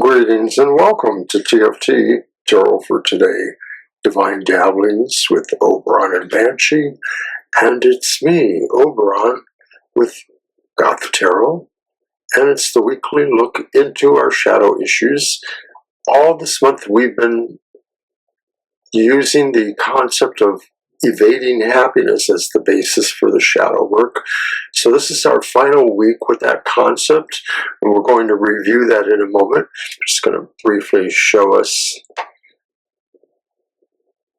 Greetings and welcome to TFT Tarot for today. Divine Dabblings with Oberon and Banshee. And it's me, Oberon, with Goth Tarot. And it's the weekly look into our shadow issues. All this month we've been using the concept of evading happiness as the basis for the shadow work. So this is our final week with that concept, and we're going to review that in a moment. I'm just going to briefly show us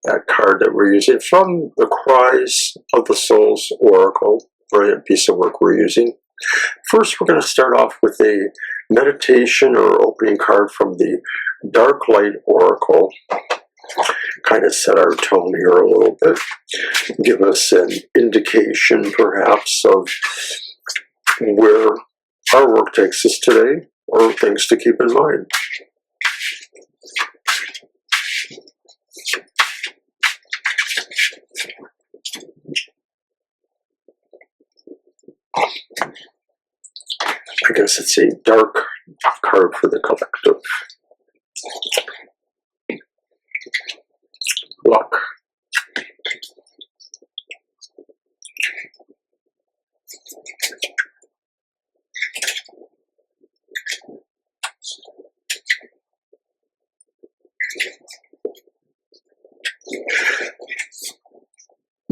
that card that we're using from the Cries of the Soul's Oracle. Brilliant piece of work we're using. First, we're going to start off with a meditation or opening card from the Dark Light Oracle. Kind of set our tone here a little bit, give us an indication perhaps of where our work takes us today or things to keep in mind. I guess it's a dark card for the collective. Luck.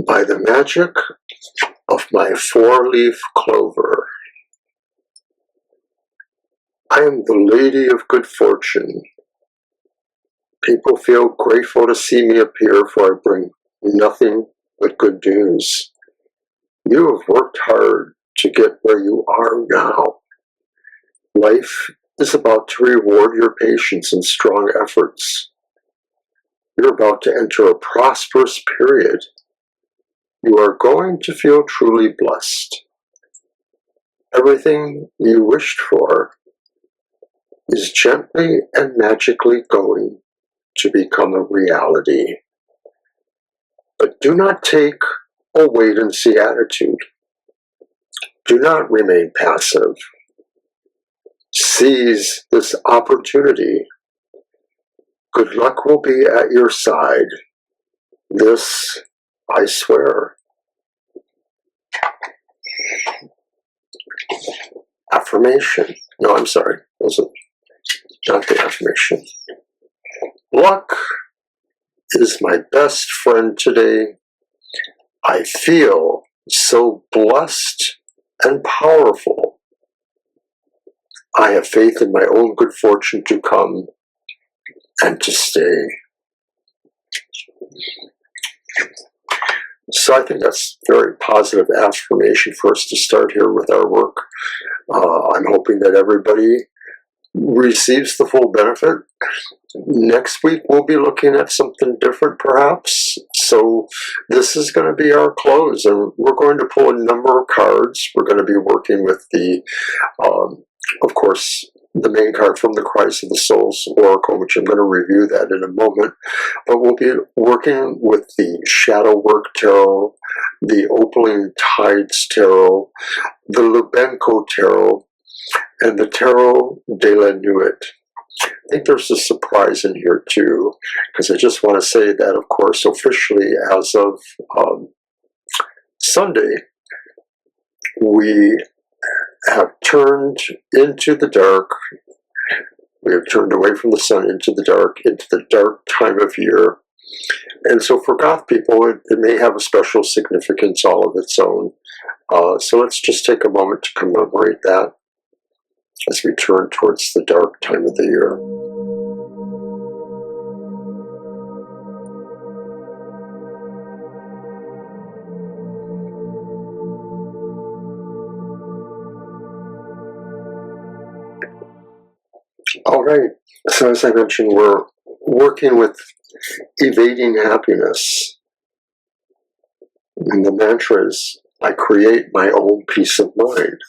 By the magic of my four-leaf clover, I am the Lady of Good Fortune. People feel grateful to see me appear, for I bring nothing but good news. You have worked hard to get where you are now. Life is about to reward your patience and strong efforts. You're about to enter a prosperous period. You are going to feel truly blessed. Everything you wished for is gently and magically going to become a reality. But do not take a wait-and-see attitude. Do not remain passive. Seize this opportunity. Good luck will be at your side. This I swear. Affirmation. No, I'm sorry. Wasn't not the affirmation. Luck is my best friend today. I feel so blessed and powerful. I have faith in my own good fortune to come and to stay. So I think that's a very positive affirmation for us to start here with our work. I'm hoping that everybody receives the full benefit. Next week we'll be looking at something different perhaps. So this is going to be our close, and we're going to pull a number of cards. We're going to be working with the, of course, the main card from the Cries of the Soul's Oracle, which I'm going to review that in a moment. But we'll be working with the Shadow Work Tarot, the Opaline Tides Tarot, the Lubenko Tarot, and the Tarot de la Nuit. I think there's a surprise in here too, because I just want to say that, of course, officially as of Sunday, we have turned into the dark. We have turned away from the sun into the dark time of year. And so for Goth people, it may have a special significance all of its own. So let's just take a moment to commemorate that as we turn towards the dark time of the year. All right, so as I mentioned, we're working with evading happiness. And the mantra is, I create my own peace of mind.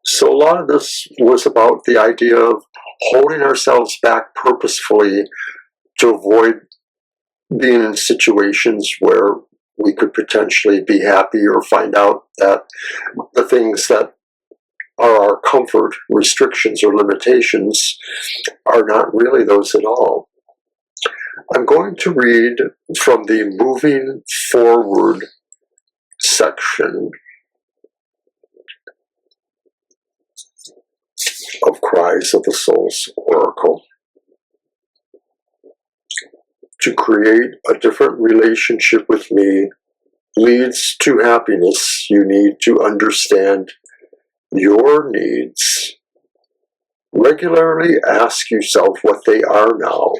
So a lot of this was about the idea of holding ourselves back purposefully to avoid being in situations where we could potentially be happy or find out that the things that are our comfort, restrictions, or limitations are not really those at all. I'm going to read from the Moving Forward section of Cries of the Soul's Oracle. To create a different relationship with me leads to happiness. You need to understand your needs. Regularly ask yourself what they are now.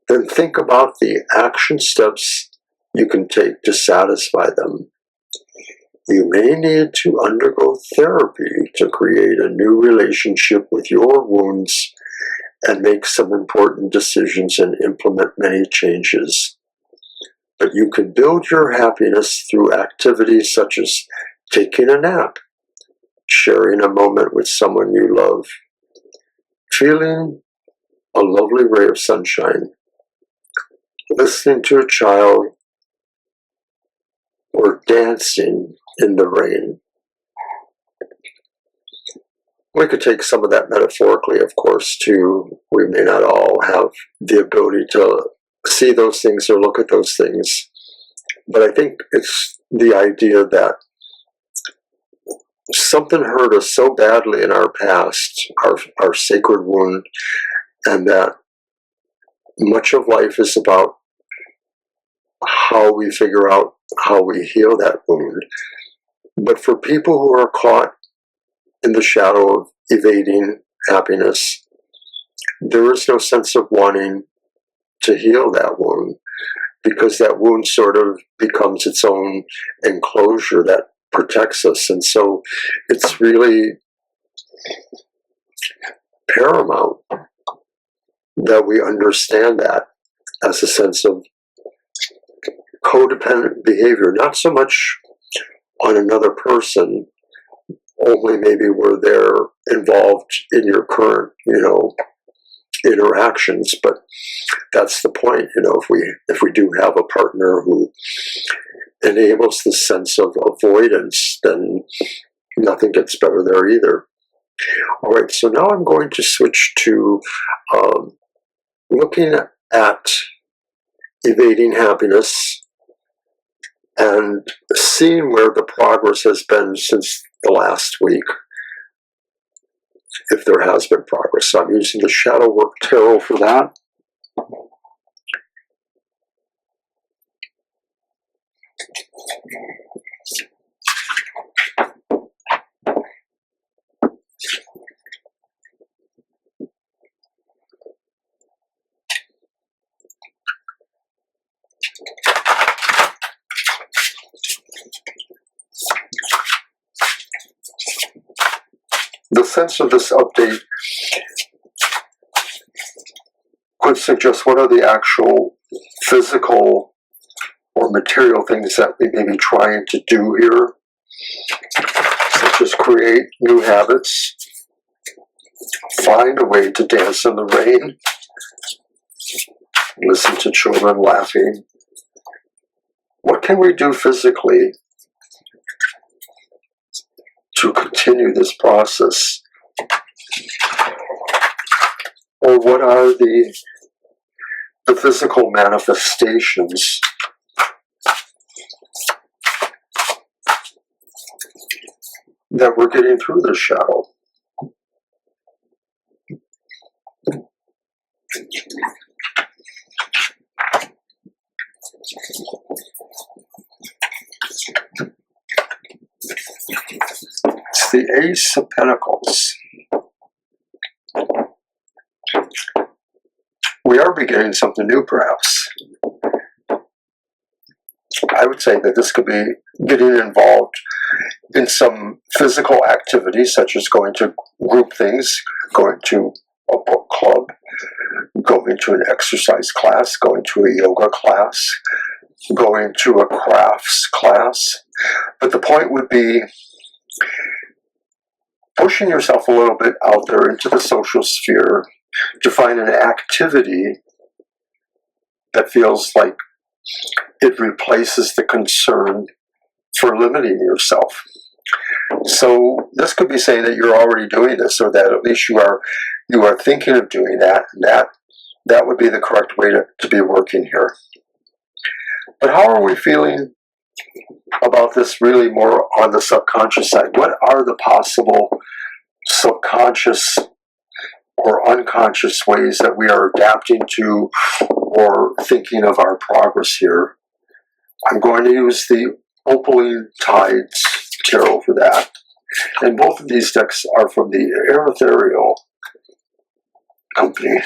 Then think about the action steps you can take to satisfy them. You may need to undergo therapy to create a new relationship with your wounds and make some important decisions and implement many changes. But you can build your happiness through activities such as taking a nap, sharing a moment with someone you love, feeling a lovely ray of sunshine, listening to a child, or dancing in the rain. We could take some of that metaphorically, of course, too. We may not all have the ability to see those things or look at those things. But I think it's the idea that something hurt us so badly in our past, our sacred wound, and that much of life is about how we figure out how we heal that wound. But for people who are caught in the shadow of evading happiness, there is no sense of wanting to heal that wound, because that wound sort of becomes its own enclosure that protects us. And so it's really paramount that we understand that as a sense of codependent behavior, not so much on another person, only maybe where they're involved in your current, interactions. But that's the point, if we do have a partner who enables the sense of avoidance, then nothing gets better there either. All right, so now I'm going to switch to looking at evading happiness and seeing where the progress has been since the last week, if there has been progress. So I'm using the Shadow Work Tarot for that. The sense of this update could suggest what are the actual physical or material things that we may be trying to do here, such as create new habits, find a way to dance in the rain, listen to children laughing. What can we do physically to continue this process? Or what are the physical manifestations that we're getting through this shadow? It's the Ace of Pentacles. We are beginning something new, perhaps. I would say that this could be getting involved in some physical activities, such as going to group things, going to a book club, going to an exercise class, going to a yoga class, going to a crafts class. But the point would be pushing yourself a little bit out there into the social sphere to find an activity that feels like it replaces the concern for limiting yourself. So this could be saying that you're already doing this, or that at least you are thinking of doing that, and that would be the correct way to be working here. But how are we feeling about this really more on the subconscious side? What are the possible subconscious or unconscious ways that we are adapting to or thinking of our progress here? I'm going to use the Opaline Tides Tarot for that. And both of these decks are from the Erethereal company.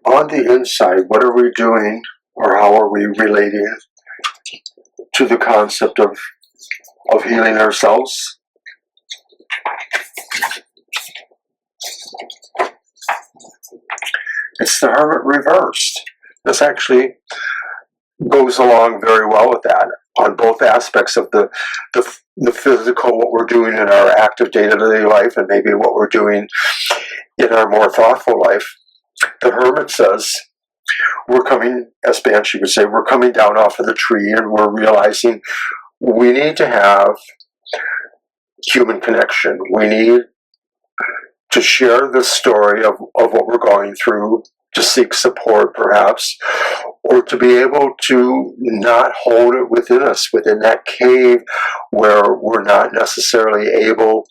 On the inside, what are we doing, or how are we relating to the concept of healing ourselves? It's the Hermit reversed. This actually goes along very well with that on both aspects of the physical, what we're doing in our active day-to-day life, and maybe what we're doing in our more thoughtful life. The Hermit says, we're coming, as Banshee would say, we're coming down off of the tree, and we're realizing we need to have human connection. We need to share the story of what we're going through, to seek support perhaps, or to be able to not hold it within us, within that cave where we're not necessarily able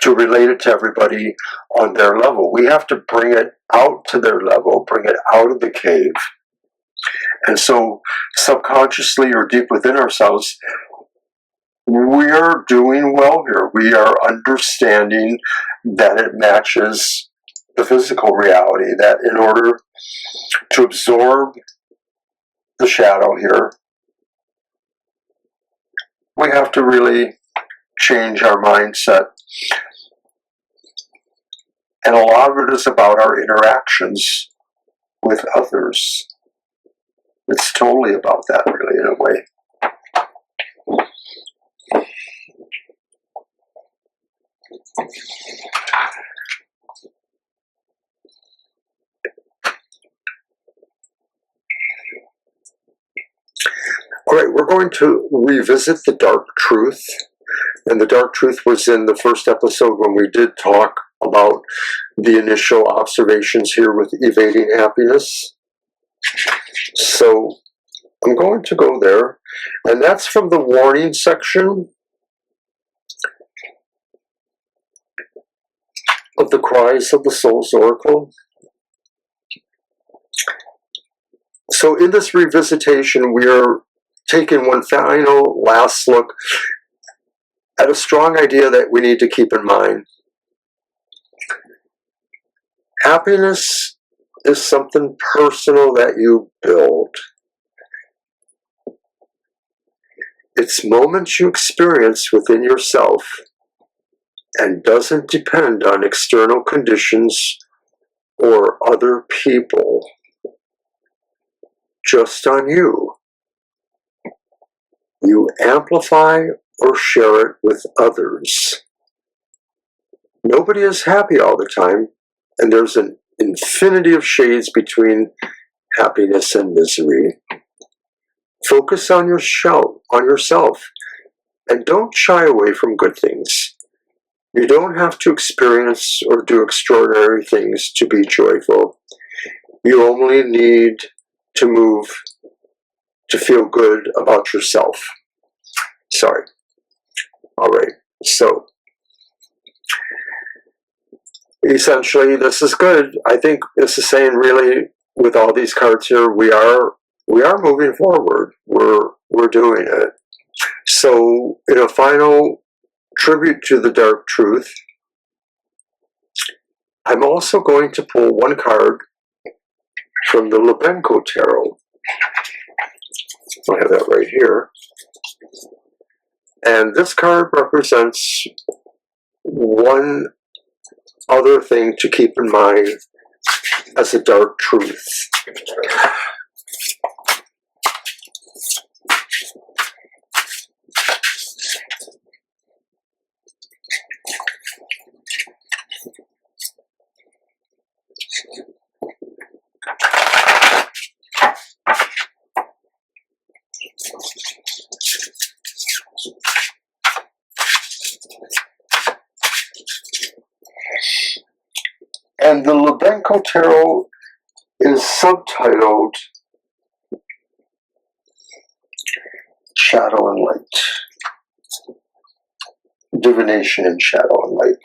to relate it to everybody on their level. We have to bring it out to their level, bring it out of the cave. And so subconsciously or deep within ourselves, we are doing well here. We are understanding that it matches the physical reality, that in order to absorb the shadow here, we have to really change our mindset. And a lot of it is about our interactions with others. It's totally about that, really, in a way. All right, we're going to revisit the Dark Truth. And the Dark Truth was in the first episode when we did talk about the initial observations here with evading happiness. So I'm going to go there. And that's from the warning section of the Cries of the Soul's Oracle. So in this revisitation, we are taking one final last look at a strong idea that we need to keep in mind. Happiness is something personal that you build. It's moments you experience within yourself and doesn't depend on external conditions or other people, just on you. You amplify or share it with others. Nobody is happy all the time, and there's an infinity of shades between happiness and misery. Focus on yourself, and don't shy away from good things. You don't have to experience or do extraordinary things to be joyful. You only need to move to feel good about yourself. Sorry. All right. So essentially, this is good. I think this is saying, really, with all these cards here, we are moving forward. We're doing it. So, in a final tribute to the Dark Truth, I'm also going to pull one card from the Lebenko Tarot. I have that right here. And this card represents one other thing to keep in mind as a dark truth. And the Lebenko Tarot is subtitled Shadow and Light. Divination in Shadow and Light.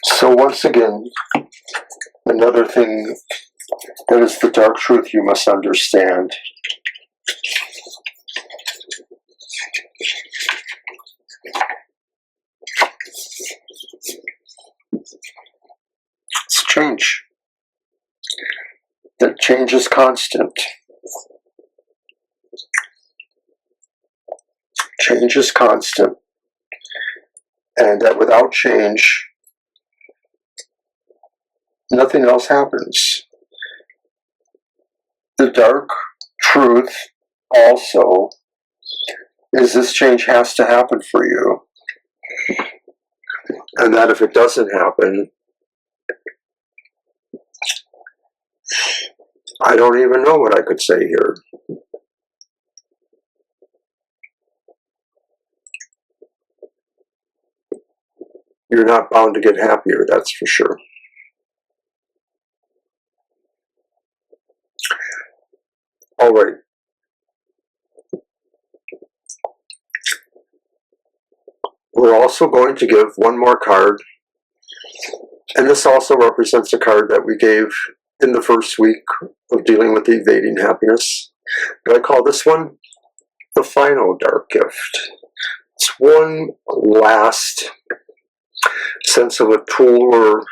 So once again, another thing that is the dark truth you must understand. It's change. That change is constant. Change is constant. And that without change, nothing else happens. The dark truth also is this change has to happen for you. And that if it doesn't happen, I don't even know what I could say here. You're not bound to get happier, that's for sure. All right. We're also going to give one more card, and this also represents a card that we gave in the first week of dealing with evading happiness. But I call this one the final dark gift. It's one last sense of a tool or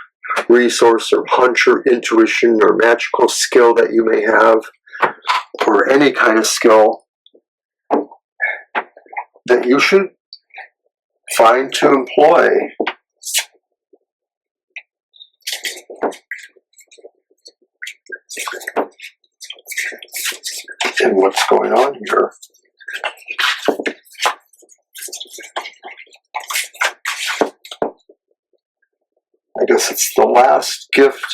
resource or hunch or intuition or magical skill that you may have, or any kind of skill that you should find to employ. And what's going on here? I guess it's the last gift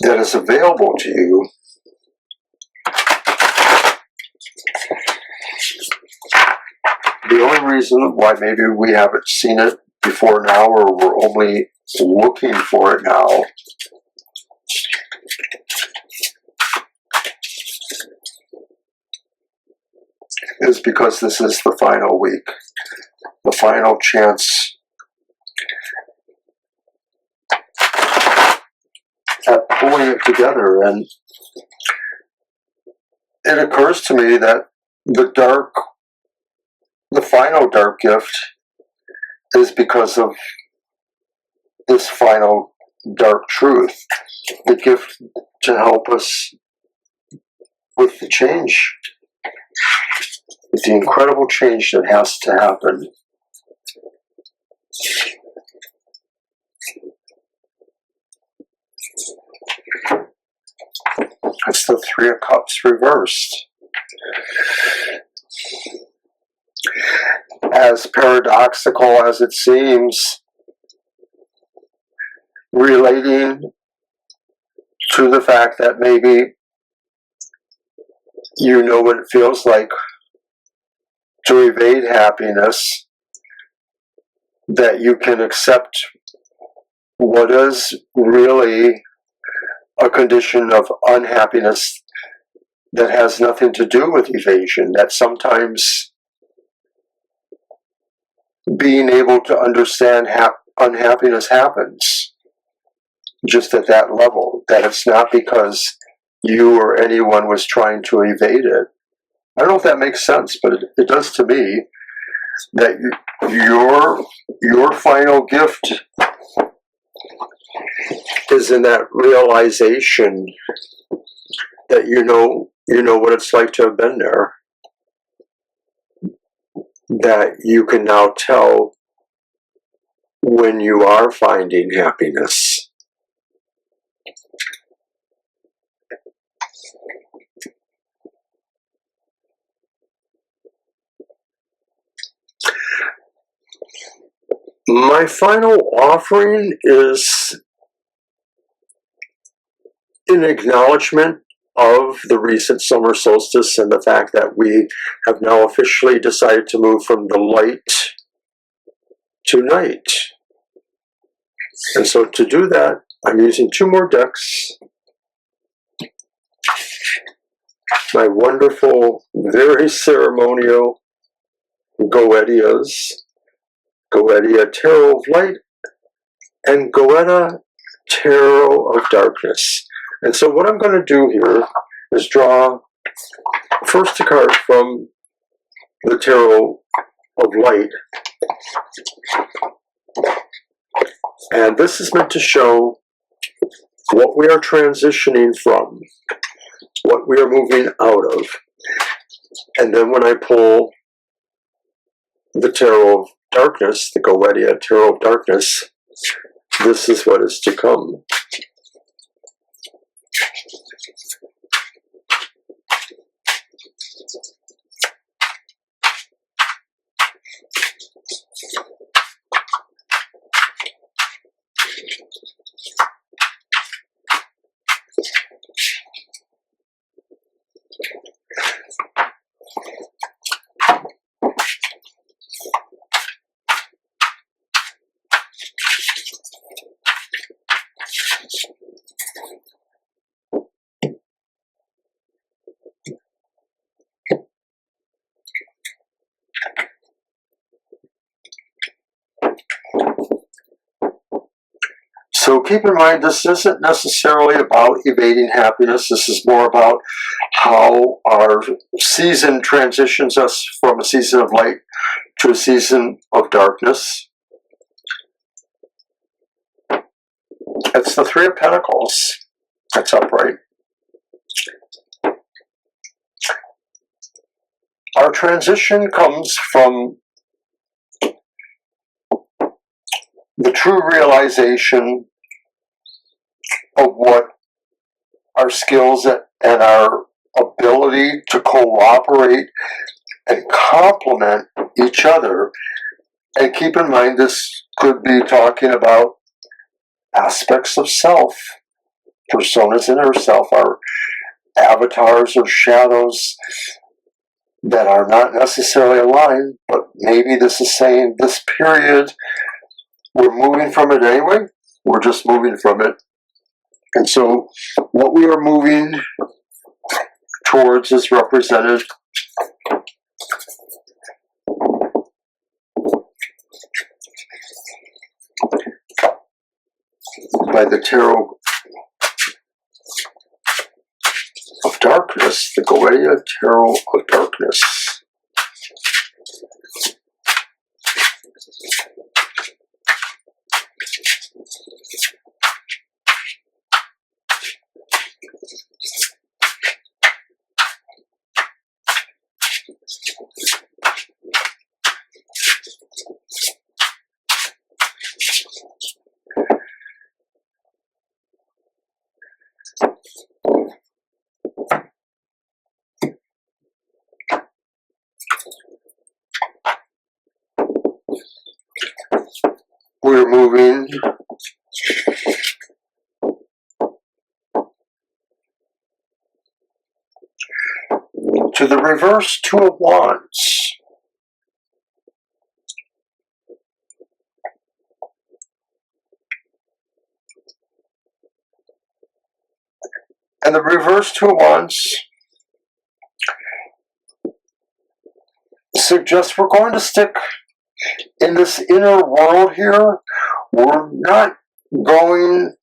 that is available to you. The only reason why maybe we haven't seen it before now, or we're only looking for it now, is because this is the final week, the final chance at pulling it together. And it occurs to me that the final dark gift is because of this final dark truth, the gift to help us with the change, with the incredible change that has to happen. It's the Three of Cups reversed. As paradoxical as it seems, relating to the fact that maybe you know what it feels like to evade happiness, that you can accept what is really a condition of unhappiness that has nothing to do with evasion, that sometimes being able to understand unhappiness happens just at that level, that it's not because you or anyone was trying to evade it. I don't know if that makes sense, but it does to me, that your final gift is in that realization that you know what it's like to have been there, that you can now tell when you are finding happiness. My final offering is in acknowledgement of the recent summer solstice and the fact that we have now officially decided to move from the light to night. And so to do that, I'm using 2 more decks. My wonderful, very ceremonial Goethias, Goetia Tarot of Light and Goetia Tarot of Darkness. And so what I'm going to do here is draw first a card from the Tarot of Light. And this is meant to show what we are transitioning from, what we are moving out of. And then when I pull the Tarot of Darkness, the Goetia Tarot of Darkness, this is what is to come. So keep in mind, this isn't necessarily about evading happiness. This is more about how our season transitions us from a season of light to a season of darkness. It's the 3 of Pentacles. That's upright. Our transition comes from the true realization of what our skills and our ability to cooperate and complement each other. And keep in mind, this could be talking about aspects of self, personas in ourself, our avatars or shadows that are not necessarily aligned, but maybe this is saying this period, we're moving from it anyway, we're just moving from it. And so what we are moving towards is represented by the Tarot of Darkness, the Goetia Tarot of Darkness. we're moving to the reverse Two of Wands. And the reverse Two of Wands suggests we're going to stick in this inner world here. We're not going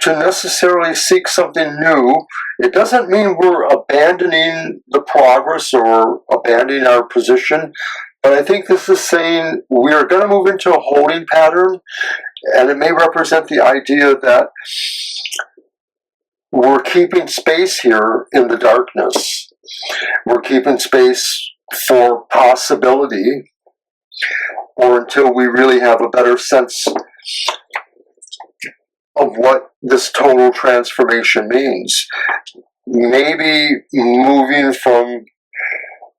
to necessarily seek something new. It doesn't mean we're abandoning the progress or abandoning our position, but I think this is saying we are going to move into a holding pattern, and it may represent the idea that we're keeping space here in the darkness. We're keeping space for possibility, or until we really have a better sense of what this total transformation means. Maybe moving from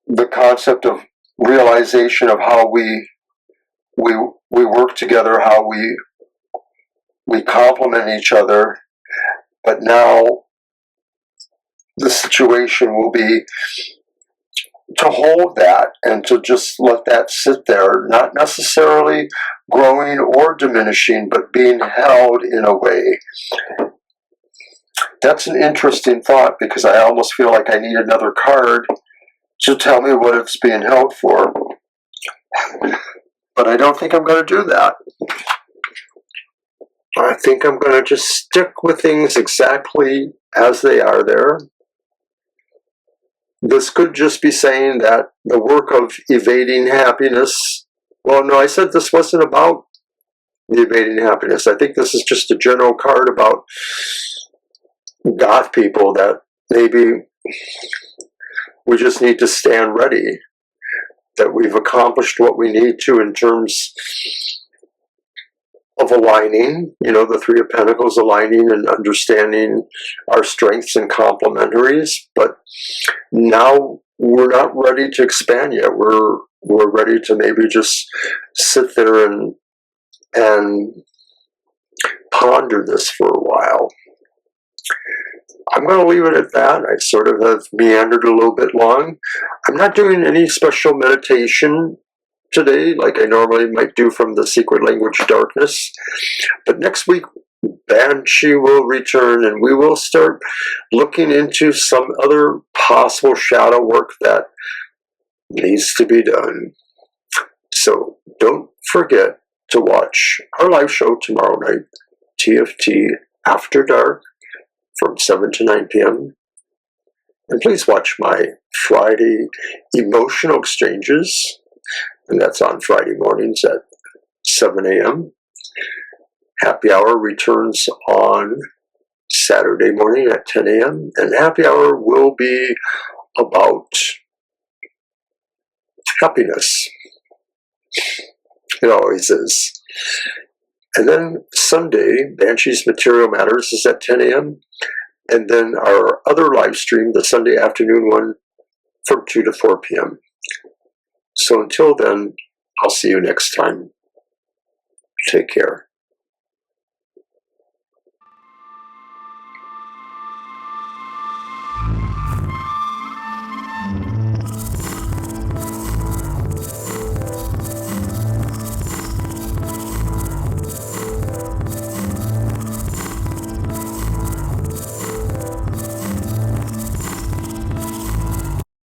the concept of realization of how we work together, how we complement each other, but now the situation will be to hold that and to just let that sit there, not necessarily growing or diminishing, but being held in a way. That's an interesting thought, because I almost feel like I need another card to tell me what it's being held for. But I don't think I'm going to do that. I think I'm going to just stick with things exactly as they are there. This could just be saying that the work of evading happiness, well, no, I said this wasn't about the evading happiness. I think this is just a general card about Goth people, that maybe we just need to stand ready, that we've accomplished what we need to in terms of aligning, the Three of Pentacles, aligning and understanding our strengths and complementaries, but now we're not ready to expand yet. We're ready to maybe just sit there and ponder this for a while. I'm going to leave it at that. I sort of have meandered a little bit long. I'm not doing any special meditation today like I normally might do from the Secret Language Darkness. But next week, Banshee will return, and we will start looking into some other possible shadow work that needs to be done. So don't forget to watch our live show tomorrow night, TFT After Dark, from 7 to 9 p.m. And please watch my Friday emotional exchanges, and that's on Friday mornings at 7 a.m. Happy Hour returns on Saturday morning at 10 a.m. And Happy Hour will be about happiness. It always is. And then Sunday, Banshee's Material Matters is at 10 a.m. And then our other live stream, the Sunday afternoon one, from 2 to 4 p.m. So until then, I'll see you next time. Take care.